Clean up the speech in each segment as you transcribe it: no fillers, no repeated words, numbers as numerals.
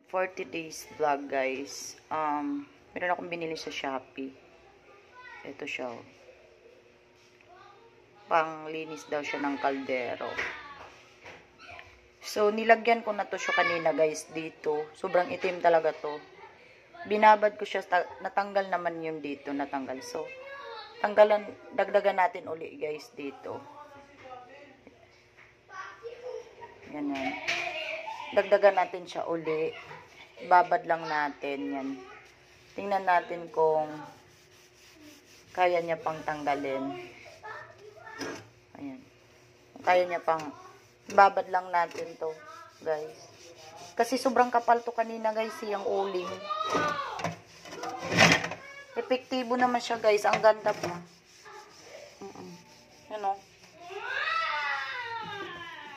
40 days vlog, guys. Meron akong binili sa Shopee. Ito siya. Panglinis daw siya ng kaldero. So, nilagyan ko na to siya kanina, guys, dito. Sobrang itim talaga to. Binabad ko siya. Natanggal naman yung dito. Natanggal. So, dagdagan natin uli, guys, dito. Ganyan. Dagdagan natin siya uli. Babad lang natin. Yan. Tingnan natin kung kaya niya pang tanggalin. Ayan. Kaya niya pang babad lang natin to, guys. Kasi sobrang kapal to kanina, guys, yung uling. Epektibo naman siya, guys. Ang ganda pa. Yan o.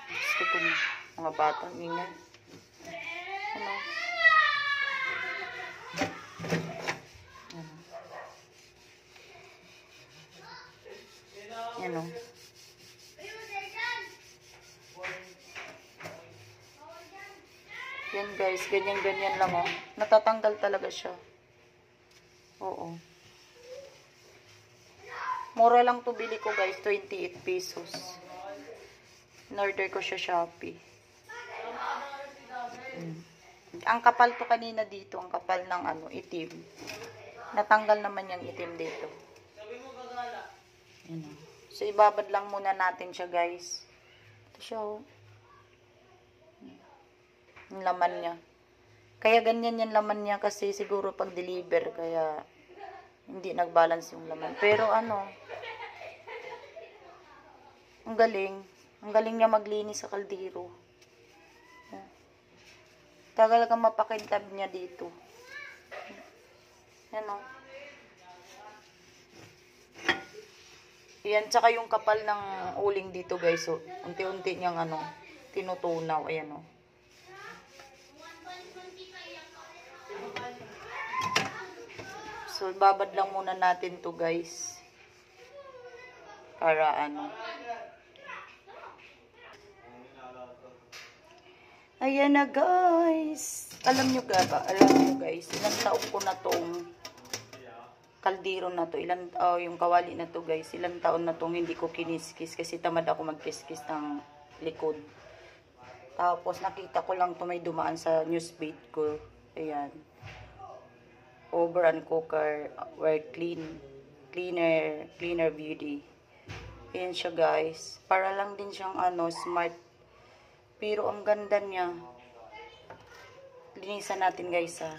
Gusto ko mga batang ingay. Ano? Yan o. Yan, guys, ganyan-ganyan lang, oh. Natatanggal talaga siya. Oo. Mura lang to bili ko, guys, 28 pesos. In-order ko siya Shopee. Ang kapal to kanina dito, ang kapal ng itim. Natanggal naman yung itim dito. Yan. So, ibabad lang muna natin siya, guys. Ito siya, oh. Yung laman niya. Kaya ganyan yung laman niya kasi siguro pag deliver kaya hindi nag-balance yung laman. Pero ang galing. Ang galing niya maglinis sa kaldero. Tagal kang mapakintab niya dito. Yan o. Yan, tsaka yung kapal ng uling dito, guys. So, unti-unti niyang tinutunaw. Ayan o. So, babad lang muna natin to, guys. Para Ayan na, guys. Alam nyo, guys, ilang taon ko na tong kaldero na to. Yung kawali na to, guys. Ilang taon na tong hindi ko kiniskis kasi tamad ako magkiskis ng likod. Tapos, nakita ko lang to may dumaan sa newsfeed ko. Ayan. Over and cooker were cleaner beauty. Ayan siya, guys. Para lang din siyang smart. Pero ang ganda niya. Linisan natin, guys, ha.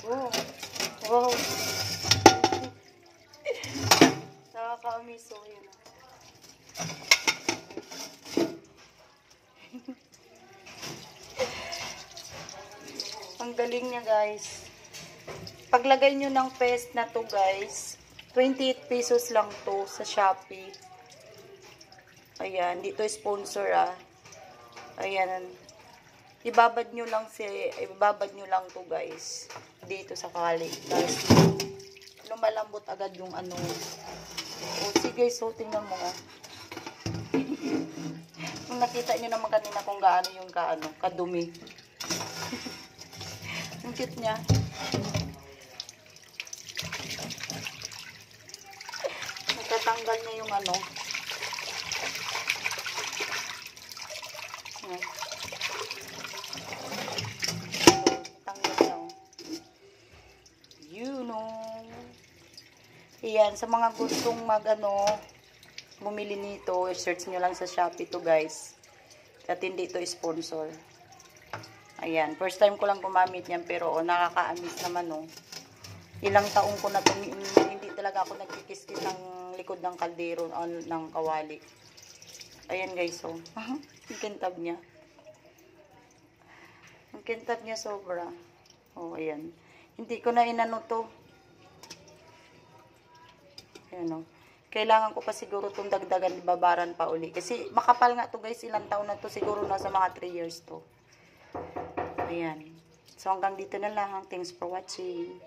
Oh. Wow. Nakaka-amiso yun. Ang galing niya, guys. Paglagay nyo ng paste na to, guys, 28 pesos lang to sa Shopee. Ayan, dito sponsor, Ayan. Ibabad nyo lang to, guys. Dito sa kali. Guys, lumalambot agad yung O, sige, so tingnan mo, Kung nakita nyo naman kanina kung gaano yung kadumi. Ang cute niya. Natatanggal niya yung tanggal niya. You know. Ayan, sa mga gustong bumili nito, search nyo lang sa Shopee to, guys. At hindi to sponsor. Ayan, first time ko lang gumamit yan, pero nakaka-amis naman, Ilang taong ko na hindi talaga ako nagkikiskis ng likod ng kaldero ng kawali. Ayan, guys, ang kintab niya. Ang kintab niya sobra. Ayan. Hindi ko na inano to. Ayan, Kailangan ko pa siguro itong dagdagan, babaran pa uli. Kasi makapal nga to, guys. Ilang taon na to, siguro nasa mga 3 years to. Ayan. So, hanggang dito na lang. Thanks for watching.